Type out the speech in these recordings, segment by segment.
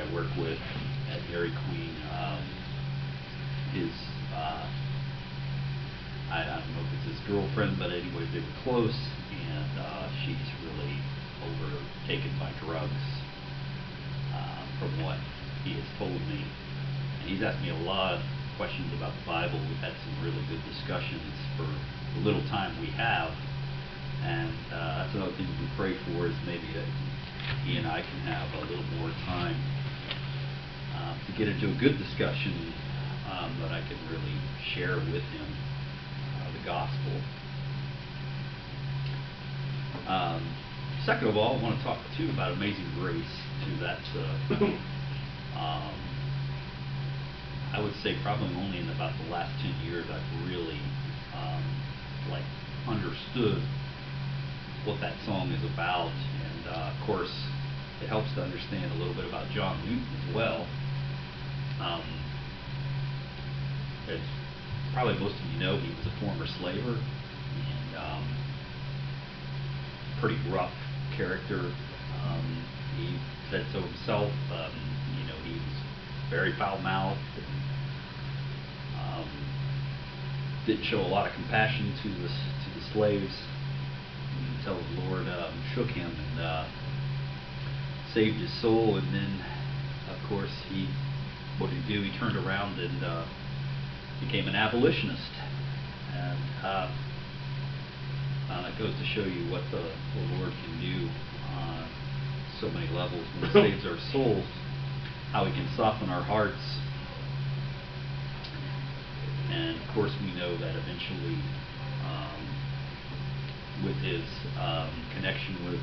I work with at Dairy Queen is, I don't know if it's his girlfriend, but anyway, they were close, and she's really overtaken by drugs, from what he has told me. And he's asked me a lot of questions about the Bible. We've had some really good discussions for the little time we have, and that's another thing we pray for, is maybe that he and I can have a little more time to get into a good discussion, that I can really share with him the gospel. Second of all, I want to talk too about Amazing Grace. To that, I would say probably only in about the last 10 years I've really understood what that song is about, and of course it helps to understand a little bit about John Newton as well. As probably most of you know, he was a former slaver, and pretty rough character. He said so himself. He was very foul-mouthed, and didn't show a lot of compassion to the slaves until the Lord shook him and saved his soul. And then, of course, what did he do? He turned around and became an abolitionist, and that goes to show you what the Lord can do on so many levels when He saves our souls, how He can soften our hearts. And of course we know that eventually, with his connection with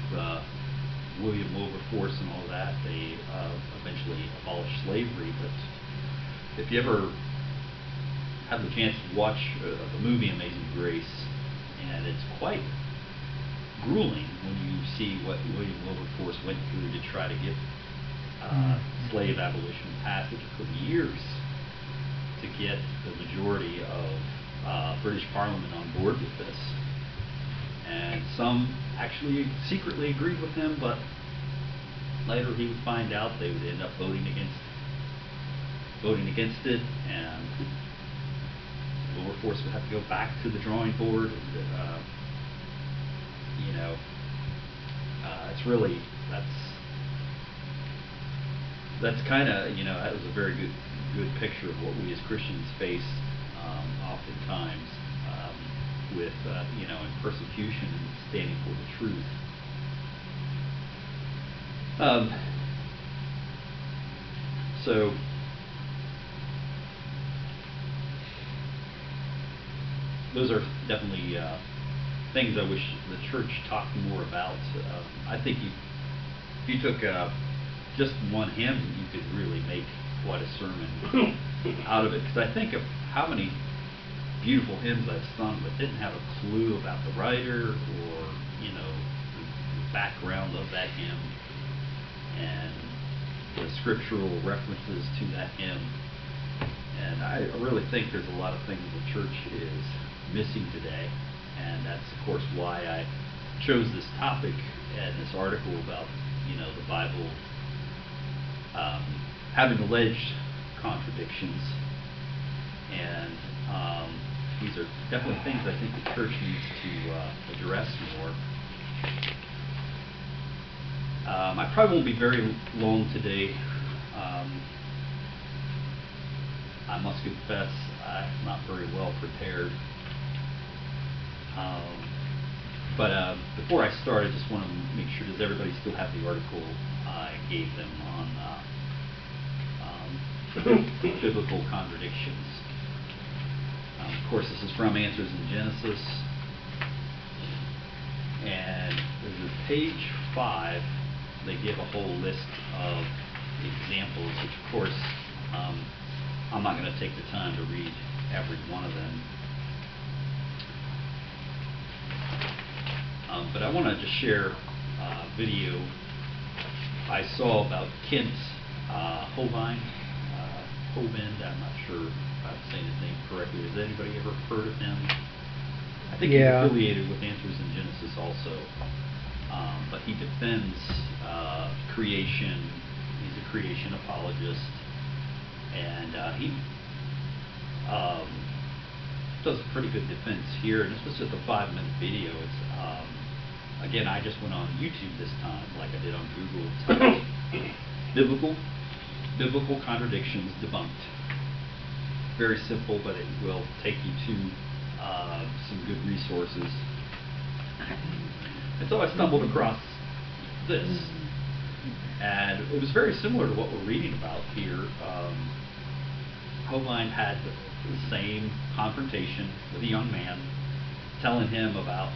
William Wilberforce and all that, they eventually abolished slavery. But if you ever have the chance to watch the movie Amazing Grace, and it's quite grueling when you see what William Wilberforce went through to try to get slave abolition passed. It took years to get the majority of British Parliament on board with this, and some actually secretly agreed with him, but later he would find out they would end up voting against it, and Wilberforce would have to go back to the drawing board. And, it's really, that's kind of, that was a very good picture of what we as Christians face oftentimes with in persecution and standing for the truth. So those are definitely things I wish the church talked more about. I think if you took just one hymn, you could really make quite a sermon out of it. Because I think of how many beautiful hymns I've sung but didn't have a clue about the writer or the background of that hymn and the scriptural references to that hymn. And I really think there's a lot of things the church is missing today, and that's of course why I chose this topic and this article about the Bible having alleged contradictions, and these are definitely things I think the church needs to address more. I probably won't be very long today. I must confess I'm not very well prepared. But before I start, I just want to make sure, does everybody still have the article I gave them on biblical contradictions? Of course, this is from Answers in Genesis. And there's page 5. They give a whole list of examples, which of course I'm not going to take the time to read every one of them. But I want to just share a video I saw about Kent Hovind. I'm not sure if I'm saying his name correctly. Has anybody ever heard of him? I think he's affiliated with Answers in Genesis also. But he defends creation. He's he's a creation apologist, and he does a pretty good defense here. And this was just a 5-minute video. It's again, I just went on YouTube this time, like I did on Google. Typed biblical contradictions debunked. Very simple, but it will take you to some good resources. And so I stumbled across this, and it was very similar to what we're reading about here. Hoagland had the same confrontation with a young man, telling him about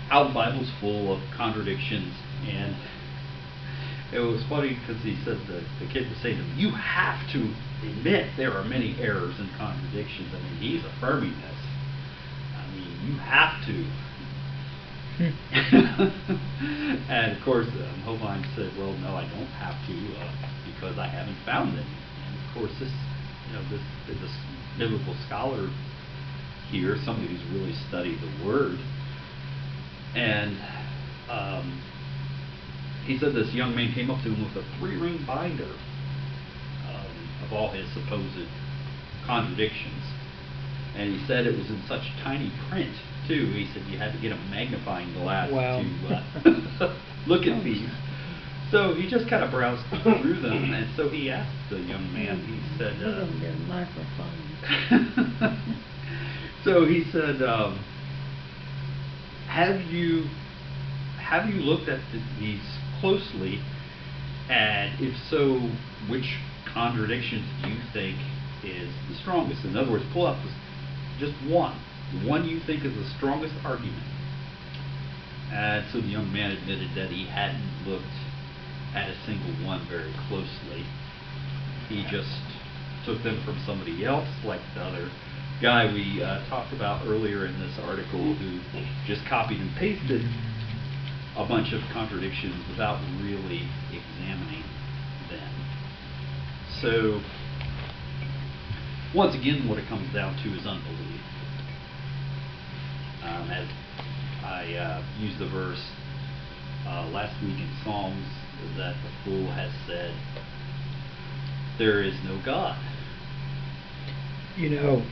how the Bible's full of contradictions. And it was funny because he said the kid was saying to him, "You have to admit there are many errors and contradictions." I mean, he's affirming this. I mean, you have to. And of course, Hoagland said, "Well, no, I don't have to because I haven't found any." And of course, this biblical scholar here, somebody who's really studied the Word, and he said this young man came up to him with a 3-ring binder of all his supposed contradictions. And he said it was in such tiny print, too. He said you had to get a magnifying glass to look at these. So he just kind of browsed through them, and so he asked the young man, he said... We're going to get a microphone. So he said, have you looked at these closely, and if so, which contradictions do you think is the strongest? In other words, pull up just one, the one you think is the strongest argument. And so the young man admitted that he hadn't looked at a single one very closely. He just took them from somebody else, like the other guy we talked about earlier in this article, who just copied and pasted a bunch of contradictions without really examining them. So, once again, what it comes down to is unbelief. As I used the verse last week in Psalms, that the fool has said, "There is no God." You know,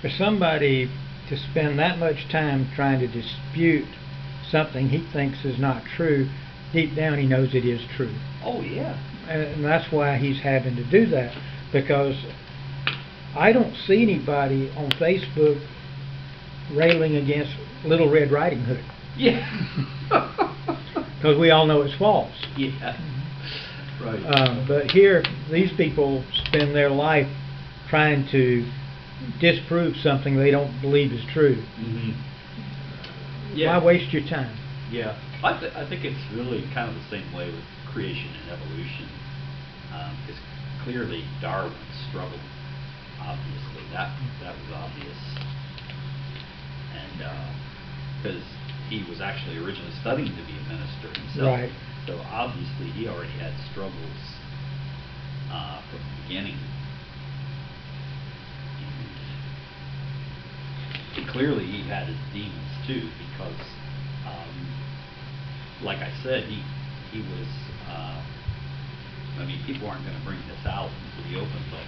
for somebody to spend that much time trying to dispute something he thinks is not true, deep down he knows it is true. Oh, yeah. And that's why he's having to do that, because I don't see anybody on Facebook railing against Little Red Riding Hood. Yeah. Because we all know it's false. Yeah. Right. But here, these people spend their life trying to disprove something they don't believe is true. Mm-hmm. Yeah. Why waste your time? Yeah. I think it's really kind of the same way with creation and evolution. Because clearly Darwin struggled, obviously. That was obvious. And because he was actually originally studying to be a minister himself. Right. So obviously he already had struggles from the beginning. And clearly he had his demons too, because like I said, he was I mean, people aren't going to bring this out into the open, but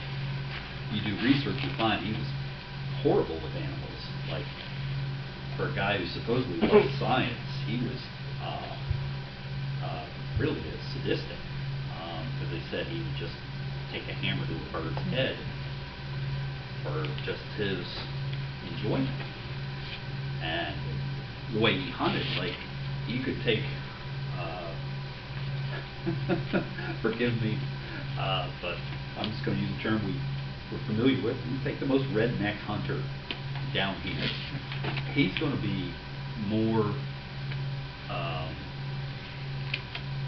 you do research, you find he was horrible with animals. Like, for a guy who supposedly loved science, he was really sadistic, because they said he would just take a hammer to a bird's head for just his enjoyment. And the way he hunted, like, you could take forgive me, but I'm just going to use a term we're familiar with. You take the most redneck hunter down here, he's going to be more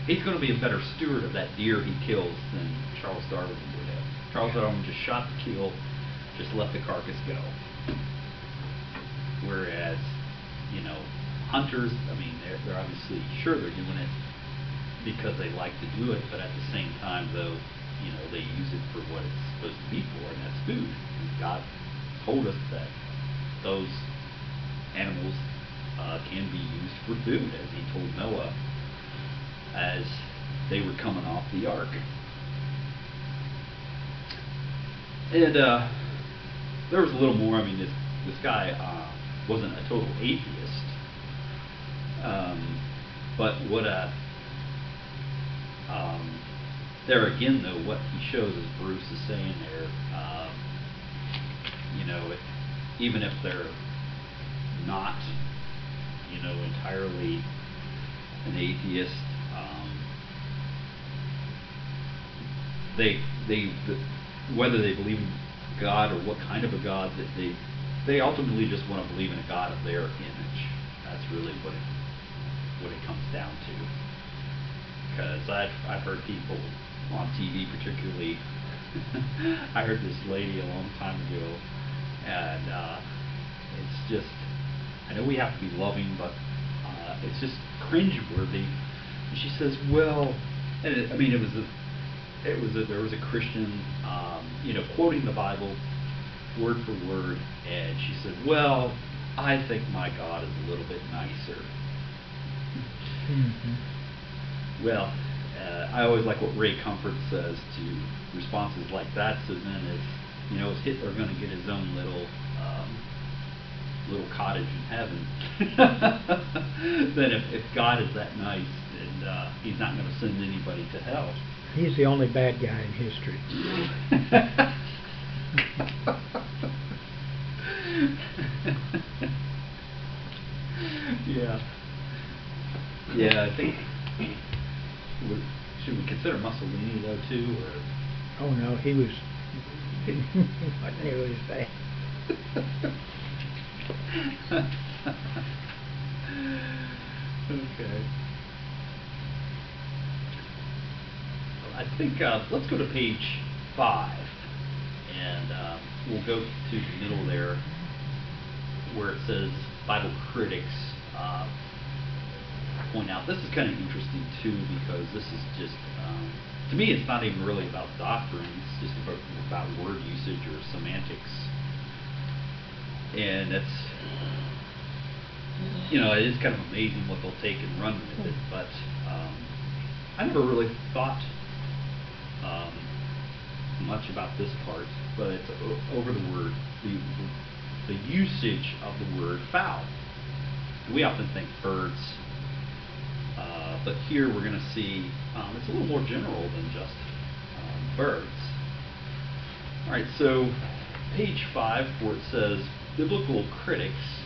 he's going to be a better steward of that deer he kills than Charles Darwin would have. Charles Darwin just shot the kill, just let the carcass go. Whereas, you know, hunters, I mean, they're obviously, sure, they're doing it because they like to do it, but at the same time, though, you know, they use it for what it's supposed to be for, and that's food. And God told us that those animals can be used for food, as he told Noah as they were coming off the ark. And there was a little more. I mean, this guy wasn't a total atheist, but what there again, though, what he shows, as Bruce is saying there, you know, even if they're not, you know, entirely an atheist, whether they believe in God or what kind of a God, that they ultimately just want to believe in a God of their image. That's really what it comes down to. Because I've heard people on TV, particularly, I heard this lady a long time ago, and it's just, I know we have to be loving, but it's just cringeworthy. And she says, well, and there was a Christian, you know, quoting the Bible word for word, and she said, well, I think my God is a little bit nicer. Mm-hmm. Well, I always like what Ray Comfort says to responses like that. So then, if you know, is Hitler going to get his own little cottage in heaven? Then if God is that nice, and he's not going to send anybody to hell. He's the only bad guy in history. Yeah. Yeah, I think. Should we consider Mussolini though too? Or? Oh no, he was not nearly as bad. Okay. I think let's go to page 5, and we'll go to the middle there, where it says Bible critics point out. This is kind of interesting too, because this is just, to me, it's not even really about doctrine. It's just about word usage or semantics, and that's, you know, it is kind of amazing what they'll take and run with it. But I never really thought much about this part, but it's over the word, the usage of the word fowl. We often think birds, but here we're going to see it's a little more general than just birds. All right, so page 5, where it says biblical critics.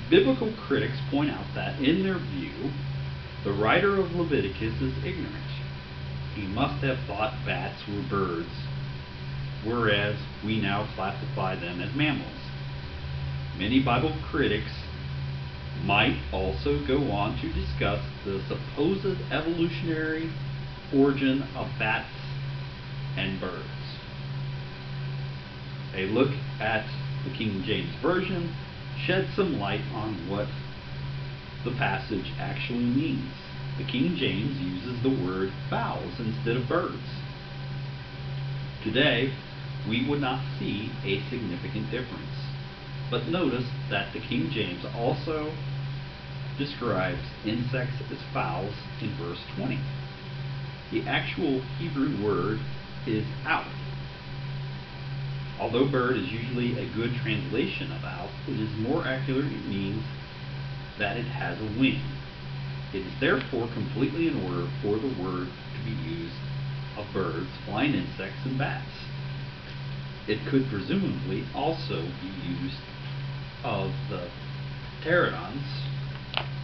Biblical critics point out that, in their view, the writer of Leviticus is ignorant. He must have thought bats were birds, whereas we now classify them as mammals. Many Bible critics might also go on to discuss the supposed evolutionary origin of bats and birds. A look at the King James Version sheds some light on what the passage actually means. The King James uses the word fowls instead of birds. Today, we would not see a significant difference, but notice that the King James also describes insects as fowls in verse 20. The actual Hebrew word is owl. Although bird is usually a good translation of owl, it is more accurate. It means that it has a wing. It is therefore completely in order for the word to be used of birds, flying insects, and bats. It could presumably also be used of the pterodons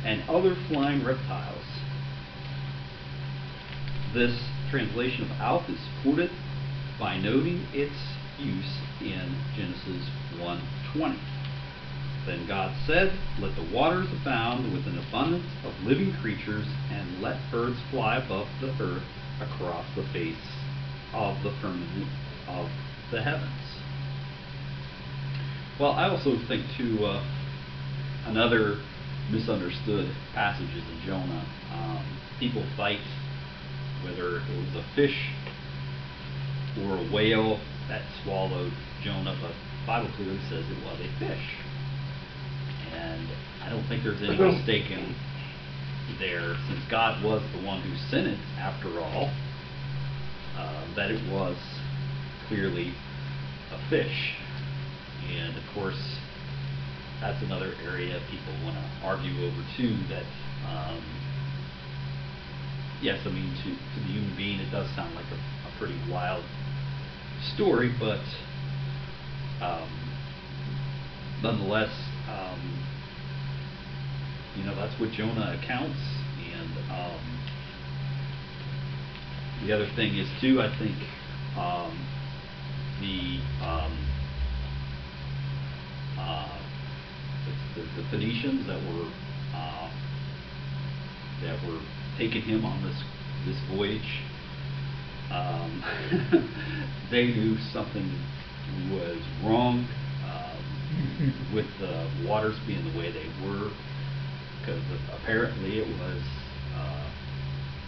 and other flying reptiles. This translation of owl is supported by noting its use in Genesis 1:20. Then God said, "Let the waters abound with an abundance of living creatures, and let birds fly above the earth across the face of the firmament of the heavens." Well, I also think too, another misunderstood passage is in Jonah. People fight whether it was a fish or a whale that swallowed Jonah, but the Bible clearly says it was a fish. And I don't think there's any mistake in there, since God was the one who sent it after all, that it was clearly a fish. And of course, that's another area people want to argue over too, that yes, I mean, to the human being it does sound like a pretty wild story, but nonetheless, you know, that's what Jonah accounts. And the other thing is too, I think the Phoenicians that were taking him on this voyage, they knew something was wrong with the waters being the way they were, because apparently it was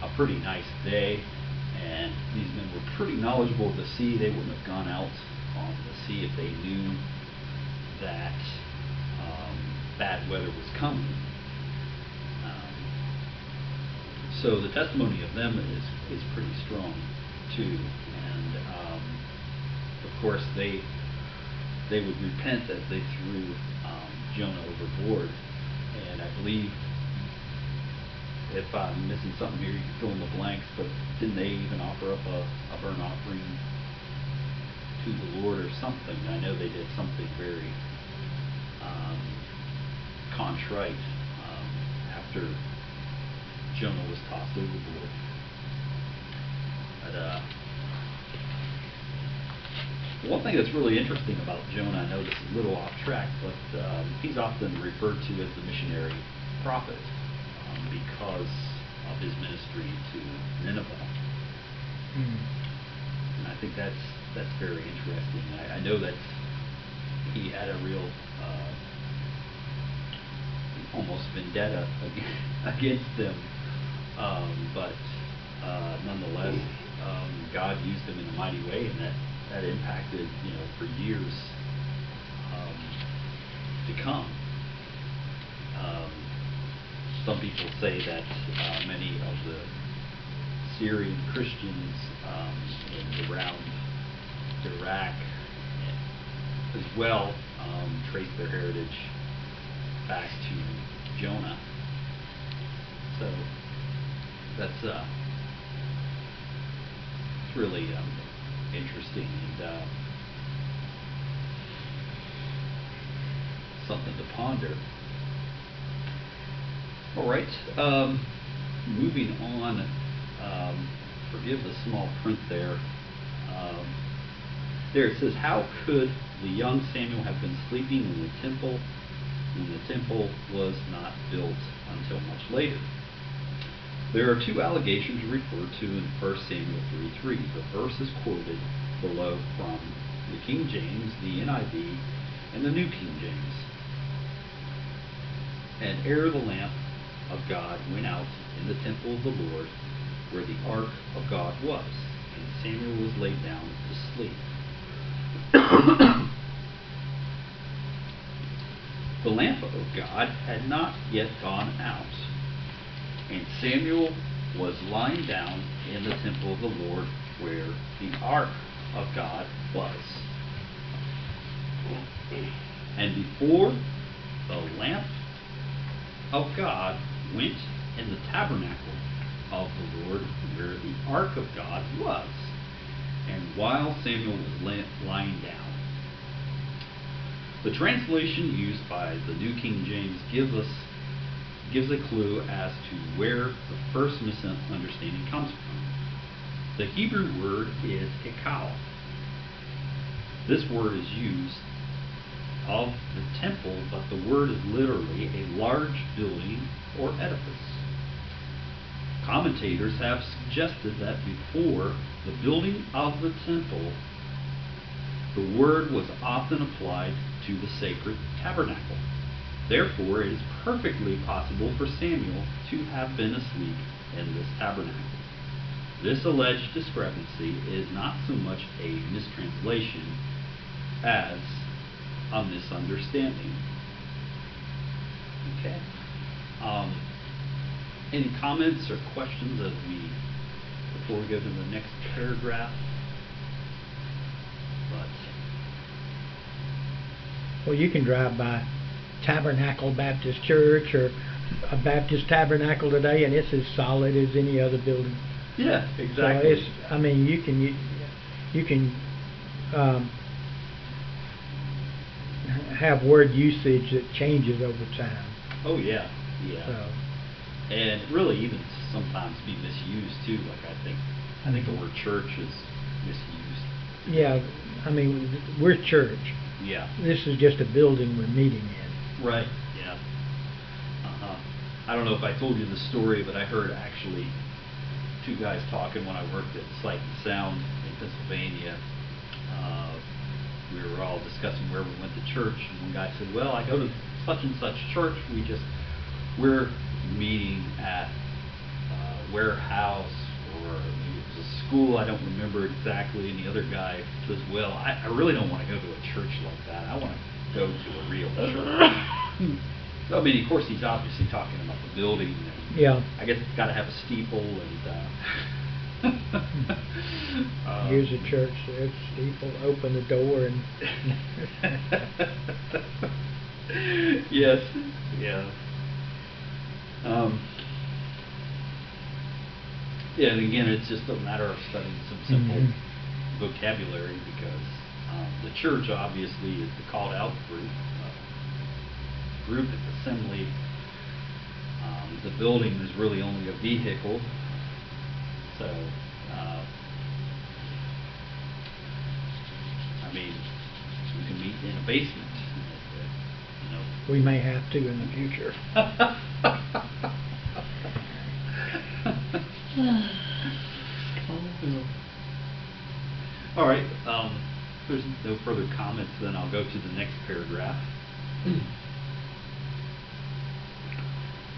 a pretty nice day, and these men were pretty knowledgeable of the sea. They wouldn't have gone out on the sea if they knew that bad weather was coming. So the testimony of them is pretty strong too, and of course they would repent as they threw Jonah overboard. And I believe, if I'm missing something here, you can fill in the blanks, but didn't they even offer up a burnt offering to the Lord or something? I know they did something very contrite after Jonah was tossed overboard. But one thing that's really interesting about Jonah, I know this is a little off track, but he's often referred to as the missionary prophet because of his ministry to Nineveh. And I think that's very interesting. I know that he had a real almost vendetta against them, but nonetheless, God used him in a mighty way, and that impacted, you know, for years to come. Some people say that many of the Syrian Christians in around Iraq as well trace their heritage back to Jonah. So that's it's really interesting, and something to ponder. All right, moving on. Forgive the small print there. There it says, "How could the young Samuel have been sleeping in the temple when the temple was not built until much later?" There are two allegations referred to in 1 Samuel 3:3. The verse is quoted below from the King James, the NIV, and the New King James. "And ere the lamp of God went out in the temple of the Lord, where the ark of God was, and Samuel was laid down to sleep." The lamp of God had not yet gone out, and Samuel was lying down in the temple of the Lord, where the ark of God was. And before the lamp of God went in the tabernacle of the Lord, where the ark of God was, and while Samuel was lying down. The translation used by the New King James gives a clue as to where the first misunderstanding comes from. The Hebrew word is hikal. This word is used of the temple, but the word is literally a large building or edifice. Commentators have suggested that before the building of the temple, the word was often applied to the sacred tabernacle. Therefore, it is perfectly possible for Samuel to have been asleep in this tabernacle. This alleged discrepancy is not so much a mistranslation as a misunderstanding. Okay. Any comments or questions before we go to the next paragraph? Well, you can drive by Tabernacle Baptist Church or a Baptist Tabernacle today, and it's as solid as any other building. Yeah, exactly. So I mean, you can have word usage that changes over time. Oh yeah, yeah. So. And really, even sometimes be misused too. Like I think the word church is misused. Yeah, I mean, we're church. Yeah. This is just a building we're meeting in. Right. Yeah. I don't know if I told you the story, but I heard actually two guys talking when I worked at Sight and Sound in Pennsylvania. We were all discussing where we went to church, and one guy said, "Well, I go to such and such church. We're meeting at a warehouse, or maybe it was a school. I don't remember exactly." And the other guy says, "Well, I really don't want to go to a church like that. I want to go to a real church." I mean, of course, he's obviously talking about the building. And yeah. I guess it's got to have a steeple and. Here's a church. There's a steeple. Open the door and. Yes. Yeah. Yeah, and again, it's just a matter of studying some simple vocabulary, because the church obviously is the called out group, it's assembly. The building is really only a vehicle, so I mean, you can meet in a basement, you know. We may have to in the future. All right. If there's no further comments, then I'll go to the next paragraph.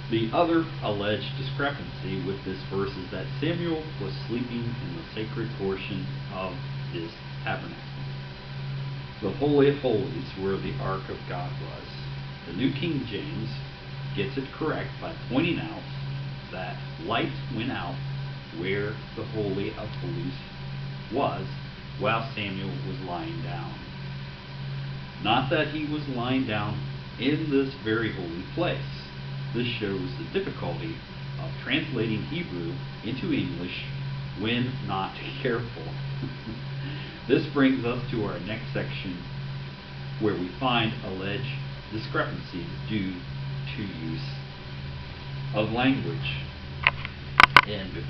The other alleged discrepancy with this verse is that Samuel was sleeping in the sacred portion of his tabernacle, the Holy of Holies, where the Ark of God was. The New King James gets it correct by pointing out that light went out where the Holy of Holies was while Samuel was lying down. Not that he was lying down in this very holy place. This shows the difficulty of translating Hebrew into English when not careful. This brings us to our next section, where we find alleged discrepancies due to use of language. And before